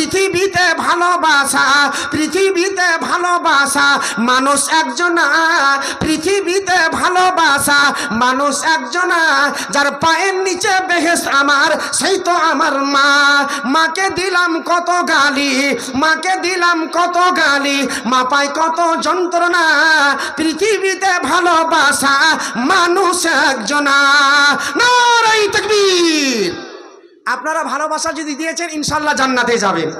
পৃথিবীতে ভালোবাসা মানুষ একজনা, পৃথিবীতে ভালোবাসা মানুষ একজনা, যার পায়ের নিচে বেহেশত আমার, সেই তো আমার মা। মাকে দিলাম কত গালি, মাকে দিলাম কত গালি, মা পায় কত যন্ত্রণা, পৃথিবীতে ভালোবাসা মানুষ একজনা। নারায়ে তাকবীর। আপনারা ভালোবাসা যদি দিয়েছেন ইনশাআল্লাহ জান্নাতে যাবেন।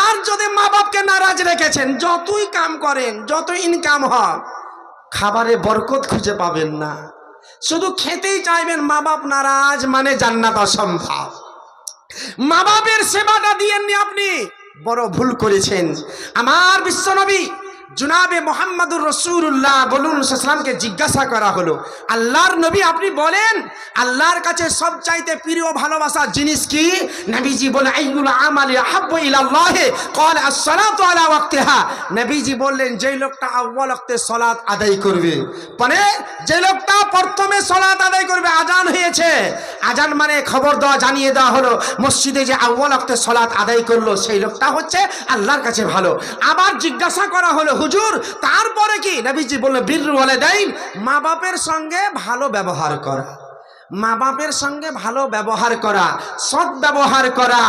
আর যদি মা বাপকে নারাজ রেখেছেন, যতই কাম করেন, যতই ইনকাম হয়, খাবারে বরকত খুঁজে পাবেন না, শুধু খেতেই চাইবেন। মা বাপ নারাজ মানে জান্নাত অসম্ভব। মা বাপের সেবাটা দিয়েননি, আপনি বড় ভুল করেছেন। আমার বিশ্বনবী জনাবে মুহাম্মদুর রাসূলুল্লাহ বলুন সাল্লামকে জিজ্ঞাসা করা হলো, আল্লাহর নবী আপনি বলেন আল্লাহর কাছে সবচাইতে প্রিয় ভালোবাসার জিনিস কি? নবীজি বলে আইয়ুল আমালি আহাব্বু ইলাল্লাহ ক্বাল আস-সালাতু আলা ওয়াক্তিহা। নবীজি বললেন যেই লোকটা আউয়াল ওয়াক্তে সালাত আদায় করবে, মানে যে লোকটা প্রথমে সালাত আদায় করবে, আজান হয়েছে, আজান মানে খবর দেওয়া, জানিয়ে দেওয়া হলো মসজিদে যে আউয়াল ওয়াক্তে সালাত আদায় করলো, সেই লোকটা হচ্ছে আল্লাহর কাছে ভালো। আবার জিজ্ঞাসা করা হলো, হুজুর তারপরে কি? নবীজি বললেন বিররুল ওয়ালিদাইন, মা বাপের সঙ্গে ভালো ব্যবহার করা, মা বাপের সঙ্গে ভালো ব্যবহার করা, সৎ ব্যবহার করা।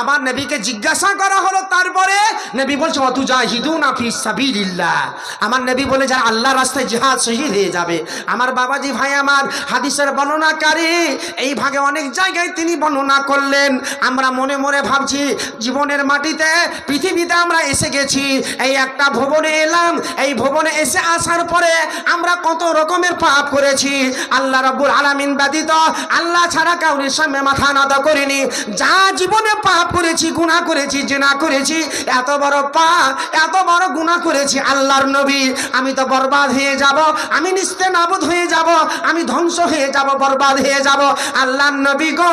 আবার নবীকে জিজ্ঞাসা করা হলো তারপরে, নবী বলছে ওয়াতুজাহিদুনা ফি সাবিলিল্লাহ, আমার নবী বলে যারা আল্লাহর রাস্তায় জিহাদ শহীদ হয়ে যাবে। আমার বাবাজি ভাই আমার হাদিসের বর্ণনাকারী, এই ভাগে অনেক জায়গায় তিনি বর্ণনা করলেন। আমরা মনে মনে ভাবছি জীবনের মাটিতে, পৃথিবীতে আমরা এসে গেছি, এই একটা ভুবনে এলাম, এই ভুবনে এসে আসার পরে আমরা কত রকমের পাপ করেছি। আল্লাহ রাব্বুল আলামিন ব্যতীত, আল্লাহ ছাড়া কাউরির সামনে মাথা নত করিনি। যা জীবনে পাপ করেছি, গুনাহ করেছি, জিনা করেছি, এত বড় পাপ, এত বড় গুনাহ করেছি, আল্লাহর নবী আমি তো বরবাদ হয়ে যাব, আমি নিস্তেনাবুদ হয়ে যাব, আমি ধ্বংস হয়ে যাব, বরবাদ হয়ে যাব। আল্লাহর নবী গো,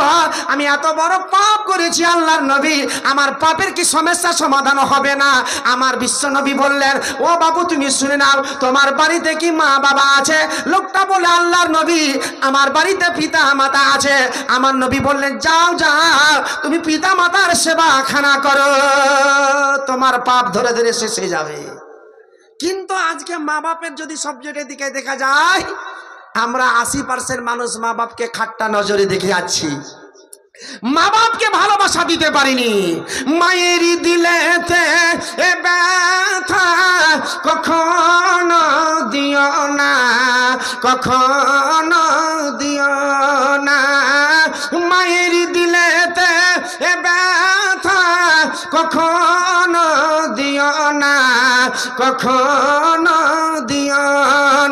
আমি এত বড় পাপ করেছি, আল্লাহর নবী আমার পাপের কি সমস্যা সমাধান হবে না? আমার বিশ্ব নবী বললেন, ও বাবু তুমি শুনে নাও, তোমার বাড়িতে কি মা বাবা আছে? লোকটা বলে আল্লাহর নবী আমার বাড়িতে পিতা মাতা আছে। আমার নবী বললেন যাও যাও, তুমি পিতা মাতার সেবা খানা করো, তোমার পাপ ধরে ধরে শেষ হয়ে যাবে। কিন্তু আজকে মা বাপের যদি সাবজেক্টের দিকে দেখা যায়, আমরা 80% মানুষ মা বাপকে খাট্টা নজরে দেখে যাচ্ছি, মা বাপকে ভালোবাসা দিতে পারিনি। মায়ের দিলেতে এ ব্যথা কখনো দিও না, কখনো দিও না, মায়ের দিলেতে এ ব্যথা কখনো দিও না, কখনো দিও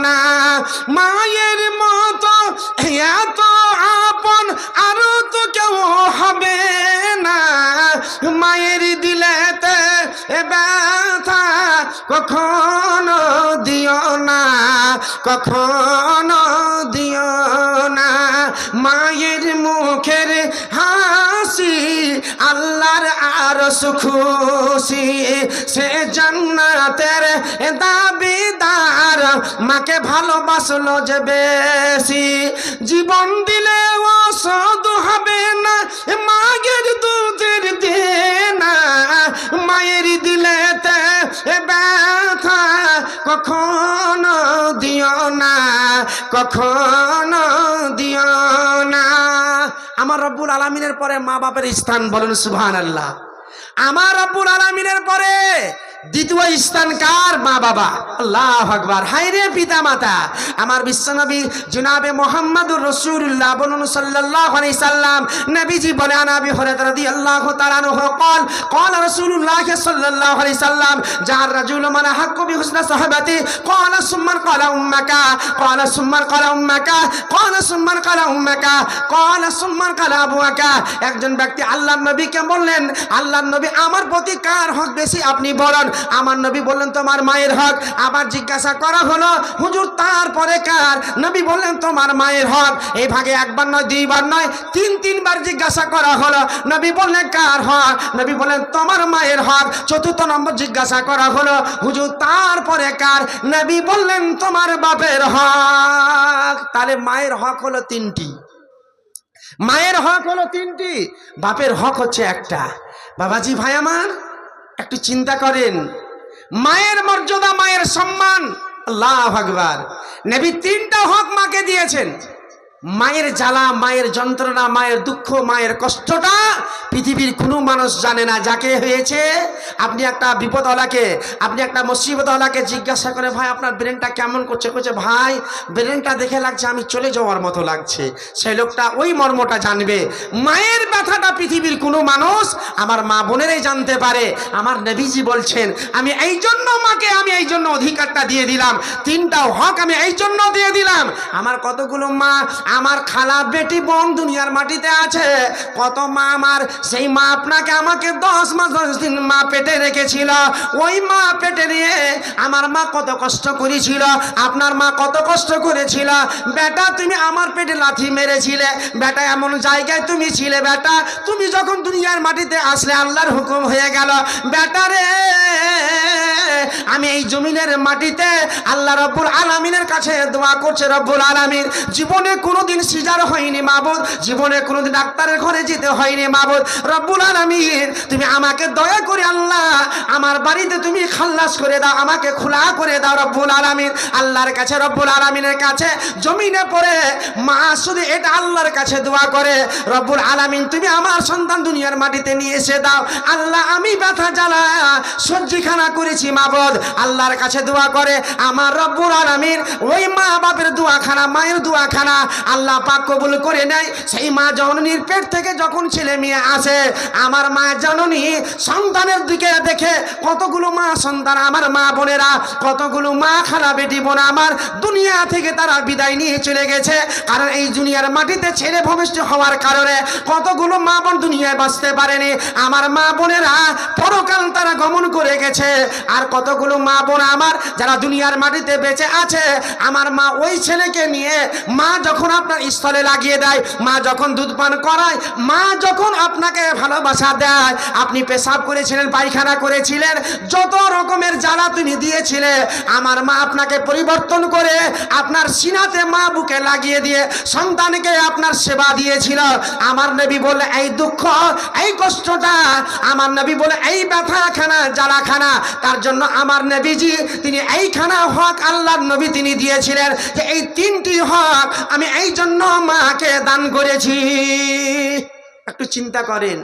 না। মায়ের মতো এত আপন আর তো কেউ হবে না, মায়ের দিলেতে এ ব্যথা কখনো দিও না, কখনো দিও না। মায়ের মুখের হাসি আল্লাহর আরশ খুশি, সে জান্নাতের দাবিদার, মাকে ভালোবাসলো যে বেশি, জীবন দিলেও শোধ হবে না মায়ের দুধের দেনা, মায়ের দিলেতে ব্যথা কখনো দিও না, কখনো দিও না। আমার রব্বুল আলামিনের পরে মা বাপের স্থান, বলুন সুবহানাল্লাহ। আমার রব্বুল আলামিনের পরে দ্বিতীয় স্থান কার? মা বাবা। আল্লাহু আকবার। হায়রে পিতা মাতা। আমার বিশ্বনবী জনাবে মুহাম্মদুর রাসূলুল্লাহ বলুন সাল্লাল্লাহু আলাইহি সাল্লাম, নবীজি বলে আনাবি হযরত রাদিয়াল্লাহু তাআলা আনহু قال قال رسول الله صلى الله عليه وسلم جاء الرجل من حق بحسن صحبته قال ثم قال امك قال ثم قال امك قال ثم قال امك قال ثم قال ابوك। একজন ব্যক্তি আল্লাহর নবীকে বললেন, আল্লাহর নবী আমার প্রতি কার হক বেশি আপনি বলেন। আমার নবী বললেন তোমার মায়ের হক। আবার জিজ্ঞাসা করা হলো হুজুর তারপরে কার? নবী বললেন তোমার মায়ের হক। এই ভাগে একবার নয়, দুইবার নয়, তিনবার জিজ্ঞাসা করা হলো। নবী বললেন কার হক? নবী বললেন তোমার মায়ের হক। চতুর্থ নম্বর জিজ্ঞাসা করা হলো হুজুর তারপরে কার? নবী বললেন তোমার বাপের হক। তাহলে মায়ের হক হলো তিনটি, মায়ের হক হলো তিনটি, বাপের হক হচ্ছে একটা। বাবাজি ভাই আমার, একটু চিন্তা করেন, মায়ের মর্যাদা, মায়ের সম্মান, আল্লাহু আকবার। নবী তিনটা হক মাকে দিয়েছেন। মায়ের জ্বালা, মায়ের যন্ত্রণা, মায়ের দুঃখ, মায়ের কষ্টটা পৃথিবীর কোনো মানুষ জানে না। যাকে হয়েছে, আপনি একটা বিপদওয়ালাকে, আপনি একটা মুসিবতওয়ালাকে জিজ্ঞাসা করে, ভাই আপনার ব্রেনটা কেমন করছে? করছে ভাই ব্রেনটা দেখে লাগছে আমি চলে যাওয়ার মতো লাগছে। সেই লোকটা ওই মর্মটা জানবে। মায়ের ব্যথাটা পৃথিবীর কোনো মানুষ, আমার মা বোনেরাই জানতে পারে। আমার নবীজি বলছেন, আমি এই জন্য মাকে, আমি এই জন্য অধিকারটা দিয়ে দিলাম, তিনটা হক আমি এই জন্য দিয়ে দিলাম। আমার কতগুলো মা, আমার খালা বেটি বোন দুনিয়ার মাটিতে আছে। কত মা আমার, সেই মা আপনাকে আমাকে 10 মাস 10 দিন মা পেটে রেখেছিল। ওই মা পেটে নিয়ে আমার মা কত কষ্ট করেছিল, আপনার মা কত কষ্ট করেছিল। বেটা তুমি আমার পেটে লাথি মেরেছিলে, বেটা এমন জায়গায় তুমি ছিলে, বেটা তুমি যখন দুনিয়ার মাটিতে আসলে আল্লাহর হুকুম হয়ে গেল, বেটা রে আমি এই জমিনের মাটিতে আল্লাহ রব্বুল আলামিনের কাছে দোয়া করছে। রব্বুল আলামিন, জীবনে কোনোদিন সিজার হয়নি মাবুদ, জীবনে কোনোদিন ডাক্তারের ঘরে যেতে হয়নি মাবুদ। রব্বুল আলামিন তুমি আমাকে দয়া করে আল্লাহ আমার বাড়িতে তুমি খাল্লাস করে দাও, আমাকে খোলা করে দাও রব্বুল আলামিন। আল্লাহর কাছে, রব্বুল আলামিনের কাছে জমিনে পড়ে মা শুধু এটা আল্লাহর কাছে দোয়া করে, রব্বুল আলামিন তুমি আমার সন্তান দুনিয়ার মাটিতে নিয়ে এসে দাও। আল্লাহ আমি ব্যথা জ্বালা সবজিখানা করেছি মাবুদ, আল্লাহর কাছে দোয়া করে। আমার রব্বুল আলামিন ওই মা বাপের দোয়াখানা, মায়ের দোয়াখানা আল্লাহ পাক কবুল করে নেয়। সেই মা জননীর পেট থেকে যখন ছেলে মেয়ে আসে, আমার মা জননী সন্তানের দিকে দেখে, কতগুলো মা সন্তান আমার মা বোনেরা, কতগুলো মা খালা বেটি বোন আমার দুনিয়া থেকে তারা বিদায় নিয়ে চলে গেছে। কারণ এই দুনিয়ার মাটিতে ছেলে ভূমিষ্ঠ হওয়ার কারণে কতগুলো মা বোন দুনিয়ায় বাঁচতে পারেনি। আমার মা বোনেরা পরকাল তারা গমন করে গেছে। আর কতগুলো মা বোন আমার যারা দুনিয়ার মাটিতে বেঁচে আছে, আমার মা ওই ছেলেকে নিয়ে, মা যখন আপনার স্থলে লাগিয়ে দেয়, মা যখন দুধ পান করায়, মা যখন আপনাকে ভালোবাসা দেয়, আপনি পেশাব করেছিলেন, পায়খানা করেছিলেন, যত রকমের জ্বালা তুমি দিয়েছিলে, আমার মা আপনাকে পরিবর্তন করে আপনার সিনাতে মা বুকে লাগিয়ে দিয়ে সন্তানকে আপনার সেবা দিয়েছিল। আমার নবী বলে এই দুঃখ, এই কষ্টটা, আমার নবী বলে এই ব্যথাখানা, জ্বালাখানা, তার জন্য আমার নবীজি তিনি এইখানা হক আল্লাহর নবী তিনি দিয়েছিলেন যে এই তিনটি হক আমি এই জন্য মাকে দান করেছি। একটু চিন্তা করেন,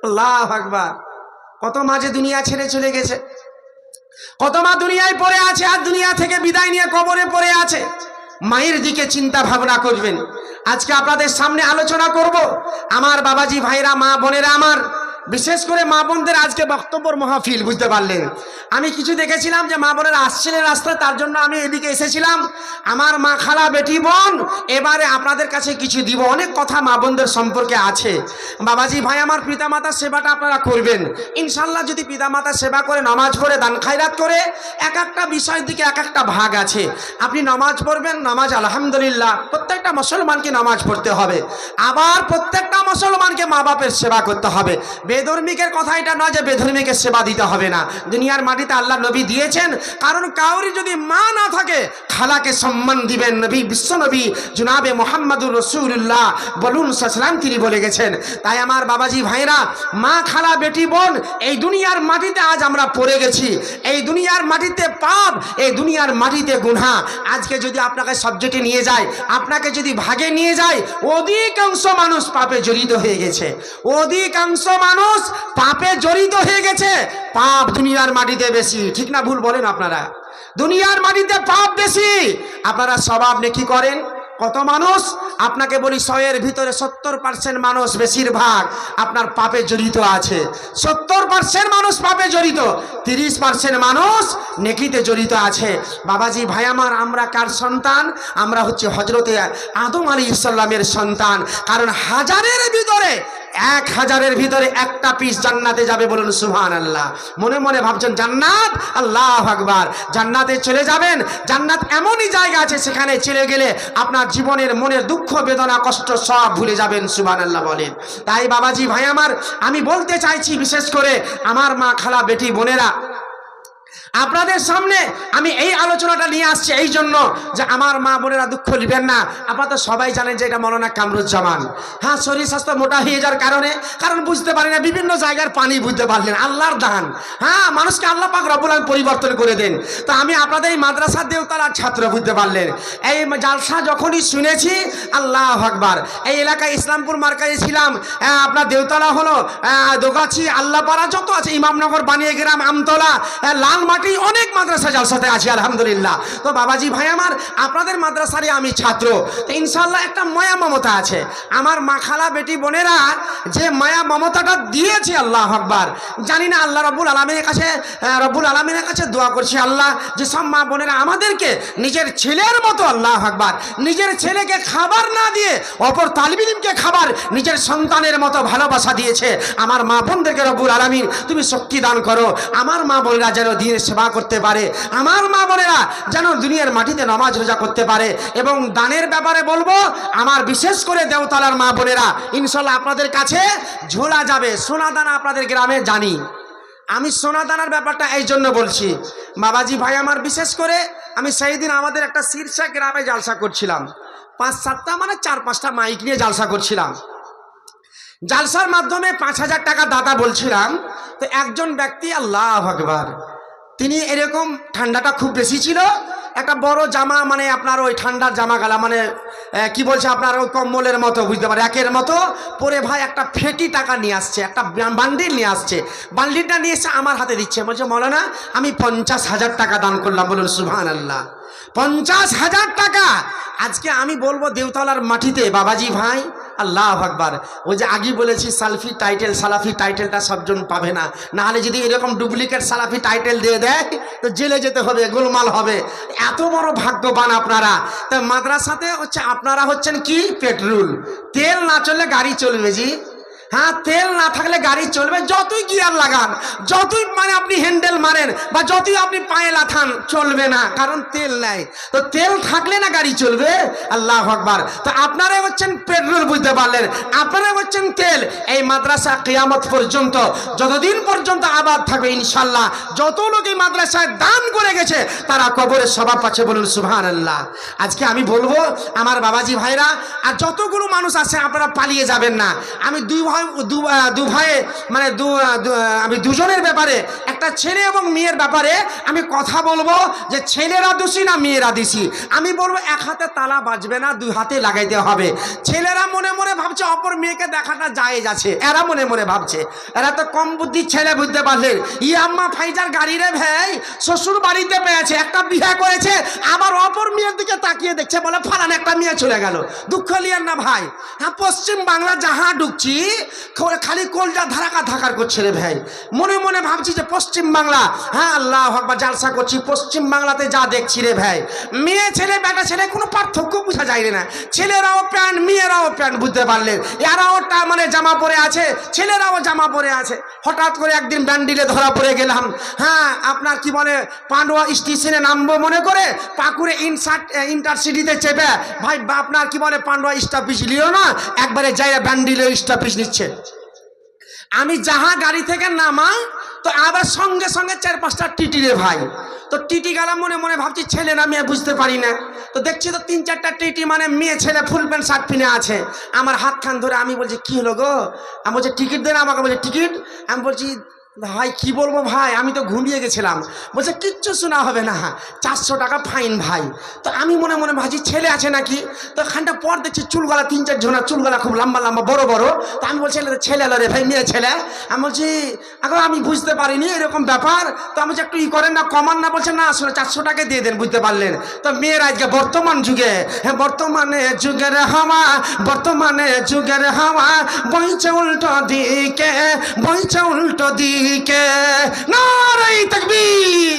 আল্লাহু আকবার। কত মা যে দুনিয়া ছেড়ে চলে গেছে, কত মা দুনিয়ায় পড়ে আছে, আর দুনিয়া থেকে বিদায় নিয়ে কবরে পড়ে আছে। মায়ের দিকে চিন্তা ভাবনা করবেন। আজকে আপনাদের সামনে আলোচনা করব। আমার বাবাজি ভাইরা, মা বোনেরা আমার, বিশেষ করে মা বোনদের আজকে বক্তব্যর মাহফিল, বুঝতে পারলেন। আমি কিছু দেখেছিলাম যে মা বোনেরা আসছিলেন রাস্তায়, তার জন্য আমি এদিকে এসেছিলাম। আমার মা খালা বেটি বোন, এবারে আপনাদের কাছে কিছু দিব। অনেক কথা মা বোনদের সম্পর্কে আছে। বাবাজি ভাই আমার, পিতামাতার সেবাটা আপনারা করবেন ইনশাল্লাহ। যদি পিতামাতার সেবা করে, নামাজ পড়ে, দান খায়রাত করে, এক একটা বিষয়ের দিকে এক একটা ভাগ আছে। আপনি নামাজ পড়বেন, নামাজ আলহামদুলিল্লাহ প্রত্যেকটা মুসলমানকে নামাজ পড়তে হবে। আবার প্রত্যেকটা মুসলমানকে মা বাপের সেবা করতে হবে। বেধর্মিকের কথা এটা নয় যে বেধর্মিকের সেবা দিতে হবে না। দুনিয়ার মাটিতে আল্লাহ নবী দিয়েছেন, কারণ কাউরি যদি মা না থাকে খালাকে সম্মান দিবেন। নবী, বিশ্ব নবী জনাবে মুহাম্মদুর রাসূলুল্লাহ বলুন সাল্লাম তিনি বলে গেছেন। তাই আমার বাবাজি ভাইরা, মা খালা বেটি বোন, এই দুনিয়ার মাটিতে আজ আমরা পড়ে গেছি। এই দুনিয়ার মাটিতে পাপ, এই দুনিয়ার মাটিতে গুনাহ। আজকে যদি আপনাকে সাবজেক্টে নিয়ে যায়, আপনাকে যদি ভাগে নিয়ে যায়, অধিকাংশ মানুষ পাপে জড়িত হয়ে গেছে। অধিকাংশ মানুষ পাপে জড়িত হয়ে গেছে। পাপ দুনিয়ার মাটিতে বেশি, ঠিক না ভুল বলেন আপনারা? দুনিয়ার মাটিতে পাপ বেশি। আপনারা স্বভাব নেকি করেন? কত মানুষ, আপনাকে বলি 100-এর ভিতরে 70% মানুষ, বেশিরভাগ আপনার পাপে জড়িত আছে। 70% মানুষ পাপে জড়িত, 30% মানুষ নেকিতে জড়িত আছে। বাবাজি ভাই আমার, আমরা কার সন্তান? আমরা হচ্ছে হযরতে আদম আলাইহিস সালামের সন্তান। কারণ 1000-এর ভিতরে 1000-এর ভিতরে একটা পিস জান্নাতে যাবে, বলুন সুবহানাল্লাহ। মনে মনে ভাবছেন জান্নাত, আল্লাহু আকবার। জান্নাতে চলে যাবেন। জান্নাত এমনই জায়গা আছে, সেখানে চলে গেলে আপনার জীবনের মনের দুঃখ বেদনা কষ্ট সব ভুলে যাবেন, সুবহানাল্লাহ বলেন। তাই বাবাজি ভাই আমার, আমি বলতে চাইছি বিশেষ করে আমার মা খালা বেটি বোনেরা, আপনাদের সামনে আমি এই আলোচনাটা নিয়ে আসছি এই জন্য যে আমার মা বোনেরা দুঃখ নেবেন না। আপনারা তো সবাই জানেন যে এটা মৌলানা কামরুজ্জামান। হ্যাঁ, শরীর স্বাস্থ্য মোটা হয়ে যাওয়ার কারণ বুঝতে পারি না, বিভিন্ন জায়গার পানি বুঝতে পারলেন, আল্লাহর দান। হ্যাঁ, মানুষকে আল্লাহ পাক রব্বুল আলামিন পরিবর্তন করে দেন। তো আমি আপনাদের এই মাদ্রাসা দেওতালার ছাত্র, বুঝতে পারলেন। এই জালসা যখনই শুনেছি, আল্লাহু আকবার, এই এলাকায় ইসলামপুর মার্কাজে ছিলাম। আপনার দেওতলা হলো দোগাছি, আল্লাহপাড়া যত আছে, ইমামনগর, বানিয়াগ্রাম, আমতলা, লালমাটি, অনেক মাদ্রাসা জালসাতে আছি আলহামদুলিল্লাহ। তো বাবাজি ভাই আমার, আপনাদের মাদ্রাসারই আমি ছাত্র। তো ইনশাআল্লাহ একটা মায়া মমতা আছে। আমার মা খালা বেটি বোনেরা যে মায়া মমতাটা দিয়েছে, আল্লাহু আকবার, জানি না আল্লাহ রব্বুল আলামিনের কাছে দোয়া করছি, আল্লাহ যেসব মা বোনেরা আমাদেরকে নিজের ছেলের মতো, আল্লাহু আকবার, নিজের ছেলেকে খাবার না দিয়ে অপর তালিব ইলমকে খাবার নিজের সন্তানের মতো ভালোবাসা দিয়েছে, আমার মা বোনদেরকে রব্বুল আলামিন তুমি শক্তি দান করো। আমার মা বোনেরা যেন দিনের সেবা করতে পারে, আমার মা বোনেরা যেন দুনিয়ার মাটিতে নামাজ রোজা করতে পারে। এবং দানের ব্যাপারে বলবো, আমার বিশেষ করে দেওতলার মা বোনেরা ইনশাআল্লাহ আপনাদের কাছে ঝোলা যাবে, সোনা দানা আপনাদের গ্রামে জানি। আমি সোনা দানার ব্যাপারটা এই জন্য বলছি বাবাজি ভাই আমার, বিশেষ করে আমি সেই দিন আমাদের একটা শীর্ষা গ্রামে জালসা করছিলাম, 5-7টা মানে 4-5টা মাইক নিয়ে জালসা করছিলাম। জালসার মাধ্যমে 5,000 টাকা দাতা বলছিলাম। তো একজন ব্যক্তি, আল্লাহু আকবার, তিনি এরকম, ঠান্ডাটা খুব বেশি ছিল, একটা বড় জামা, মানে আপনার ওই ঠান্ডার জামা গালা, মানে কি বলছে আপনার ওই কম্বলের মতো, বুঝতে পারে, একের মতো পরে ভাই একটা ফেটি টাকা নিয়ে আসছে, একটা বান্ডিল নিয়ে আসছে। বান্ডিলটা নিয়ে এসে আমার হাতে দিচ্ছে, বলছে মৌলানা আমি 50,000 টাকা দান করলাম। বলুন সুবহানাল্লাহ, 50,000 টাকা। আজকে আমি বলবো দেওতলার মাটিতে বাবাজি ভাই, আল্লাহু আকবার, ওই যে আগে বলেছি সালফি টাইটেল, সালাফি টাইটেলটা সবজন পাবে না, নাহলে যদি এরকম ডুপ্লিকেট সালাফি টাইটেল দিয়ে দেয় তো জেলে যেতে হবে, গোলমাল হবে। এত বড় ভাগ্যবান আপনারা। তো মাদ্রাসাতে হচ্ছে আপনারা হচ্ছেন কি পেট্রোল, তেল না চললে গাড়ি চলবে জি। হ্যাঁ, তেল না থাকলে গাড়ি চলবে, যতই গিয়ার লাগান, যতই মানে আপনি হ্যান্ডেল মারেন, বা যতই আপনি পায়ে লাথান, চলবে না, কারণ তেল নাই। তো তেল থাকলে না গাড়ি চলবে। আল্লাহু আকবার। তো আপনারাই হচ্ছেন পেট্রোল, বুঝতে পারলেন, আপনারাই হচ্ছেন তেল। এই মাদ্রাসা কিয়ামত পর্যন্ত, যতদিন পর্যন্ত আবাদ থাকবে ইনশাআল্লাহ, যত লোক এই মাদ্রাসায় দান করে গেছে তারা কবরে সওয়াব পাচ্ছে। বলুন সুবহানাল্লাহ। আজকে আমি বলবো আমার বাবাজি ভাইরা, আর যতগুলো মানুষ আছে আপনারা পালিয়ে যাবেন না। আমি আমি দুজনের ব্যাপারে, একটা ছেলে এবং মেয়ের ব্যাপারে আমি কথা বলবো, যে ছেলেরা দোষী না মেয়েরা দোষী। আমি বলবো এক হাতে তালা বাজবে না, 2 হাতে লাগাইতে হবে। ছেলেরা মনে মনে ভাবছে অপর মেয়েকে দেখাটা জায়েজ আছে, এরা মনে মনে ভাবছে, এরা তো কম বুদ্ধির ছেলে, বুঝতে পারলেন। আম্মা ফাইজার গাড়ি রে ভাই, শ্বশুর বাড়িতে পেয়েছে, একটা বিয়ে করেছে, আবার অপর মেয়ের দিকে তাকিয়ে দেখছে, বলে ফালান একটা মেয়ে চলে গেল। দুঃখ লিয়েন না ভাই। হ্যাঁ, পশ্চিম বাংলা যাহা ঢুকছি খালি কলজা ধাকার করছে রে ভাই, মনে মনে ভাবছি যে পশ্চিম বাংলা, হ্যাঁ আল্লাহু আকবার, জালসা করছি, পশ্চিম বাংলাতে যা দেখছি রে ভাই, মেয়ে ছেলে বেটা ছেলে কোনো পার্থক্য বোঝা যায় না, ছেলেরাও প্যান্ট মেয়েরাও প্যান্ট, বুঝতে পারলেন, এরাও মানে জামা পরে আছে, ছেলেরাও জামা পরে আছে। হঠাৎ করে একদিন ব্যান্ডিলে ধরা পড়ে গেলাম। হ্যাঁ, আপনার কি বলে, পান্ডুয়া স্টেশনে নামবো মনে করে পাকুড়ে ইন্টারসিটিতে চেপে ভাই আপনার কি বলে পান্ডুয়া স্টপেজ নিল না, একবারে যাই ব্যান্ডিলে স্টপেজ নিচ্ছে। আমি যাহা গাড়ি থেকে নামা, তো আবার সঙ্গে সঙ্গে 4-5টা টিটি রে ভাই। তো টিটি গেলাম, মনে মনে ভাবছি ছেলে না মেয়ে বুঝতে পারি না। তো দেখছি তো 3-4টা টিটি, মানে মেয়ে ছেলে, ফুল প্যান্ট শার্ট পিনে আছে। আমার হাত খান ধরে আমি বলছি কি হলো গো, আমি বলছি টিকিট দেন আমাকে, বলছে টিকিট। আমি বলছি ভাই কি বলবো ভাই, আমি তো ঘুমিয়ে গেছিলাম। বলছে কিচ্ছু শোনা হবে না, 400 টাকা ফাইন ভাই। তো আমি মনে মনে ভাবছি ছেলে আছে নাকি। তো খানটা পর দেখছি চুলগলা, 3-4 জনের চুলগলা, খুব লম্বা লম্বা, বড় বড়। তো আমি বলছি ছেলে রে ভাই, মেয়ে ছেলে। আমি বলছি এখন আমি বুঝতে পারিনি এরকম ব্যাপার। তো আমি বলছি একটু করেন না, কমান না। বলছে না, আসলে 400 টাকা দিয়ে দেন, বুঝতে পারলেন। তো মেয়ের আজকে বর্তমান যুগে, বর্তমানে যুগের হাওয়া, বর্তমানে যুগের হাওয়া বইছে উল্টো দিকে, বইছে উল্টো দিকে। নারে তাকবীর।